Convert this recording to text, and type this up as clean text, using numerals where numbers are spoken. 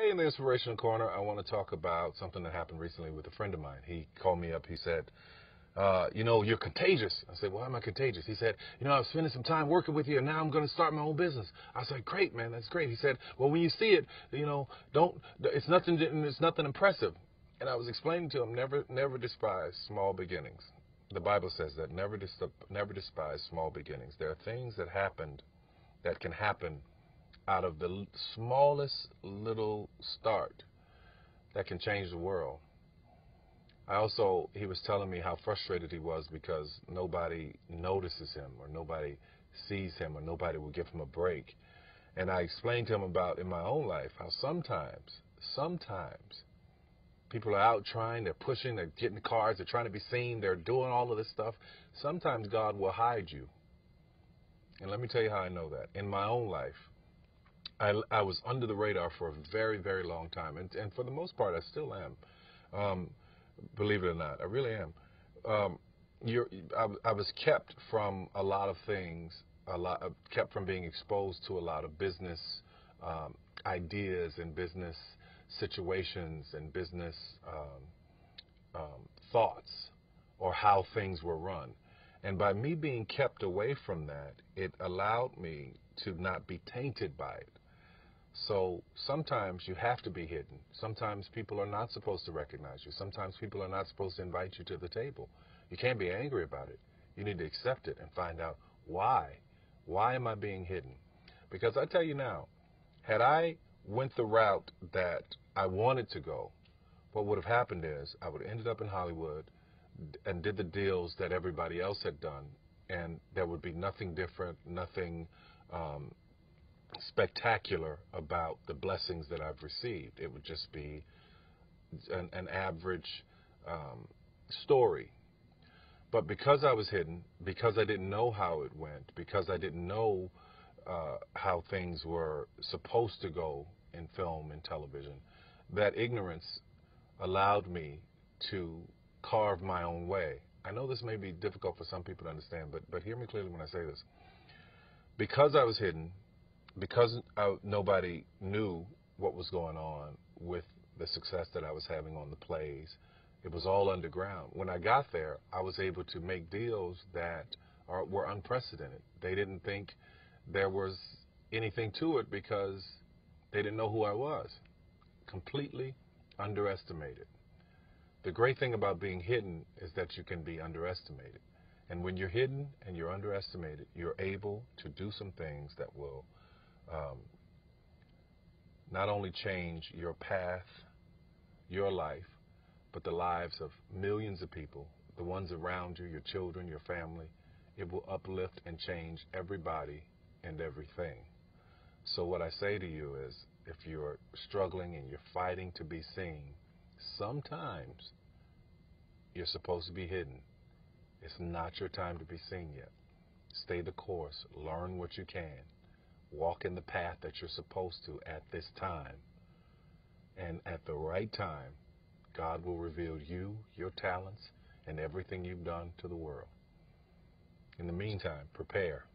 Today in the Inspirational Corner, I want to talk about something that happened recently with a friend of mine. He called me up. He said, you're contagious. I said, why am I contagious? He said, I was spending some time working with you, and now I'm going to start my own business. I said, great, man, that's great. He said, well, when you see it, it's nothing impressive. And I was explaining to him, never despise small beginnings. The Bible says that never despise small beginnings. There are things that can happen out of the smallest little start that can change the world. He was telling me how frustrated he was because nobody notices him or nobody sees him or nobody will give him a break. And I explained to him about in my own life how sometimes people are out trying, they're pushing, they're getting cars, they're trying to be seen, they're doing all of this stuff. Sometimes God will hide you. And let me tell you how I know that. In my own life, I was under the radar for a very, very long time. And for the most part, I still am. Believe it or not, I really am. Um, I was kept from a lot of things, kept from being exposed to a lot of business ideas and business situations and business thoughts or how things were run. And by me being kept away from that, it allowed me to not be tainted by it. So sometimes you have to be hidden. Sometimes people are not supposed to recognize you. Sometimes people are not supposed to invite you to the table. You can't be angry about it. You need to accept it and find out why. Why am I being hidden? Because I tell you now, had I went the route that I wanted to go, what would have happened is I would have ended up in Hollywood and did the deals that everybody else had done, and there would be nothing different, nothing spectacular about the blessings that I've received. It would just be an average story. But because I was hidden, because I didn't know how it went, because I didn't know how things were supposed to go in film and television, that ignorance allowed me to carve my own way. I know this may be difficult for some people to understand, but hear me clearly when I say this. Because I was hidden, because nobody knew what was going on with the success that I was having on the plays, it was all underground. When I got there, I was able to make deals that were unprecedented. They didn't think there was anything to it because they didn't know who I was. Completely underestimated. The great thing about being hidden is that you can be underestimated. And when you're hidden and you're underestimated, you're able to do some things that will not only change your path, your life, but the lives of millions of people, the ones around you, your children, your family. It will uplift and change everybody and everything. So what I say to you is, if you're struggling and you're fighting to be seen, sometimes you're supposed to be hidden. It's not your time to be seen yet. Stay the course. Learn what you can. Walk in the path that you're supposed to at this time. And at the right time, God will reveal you, your talents, and everything you've done to the world. In the meantime, prepare.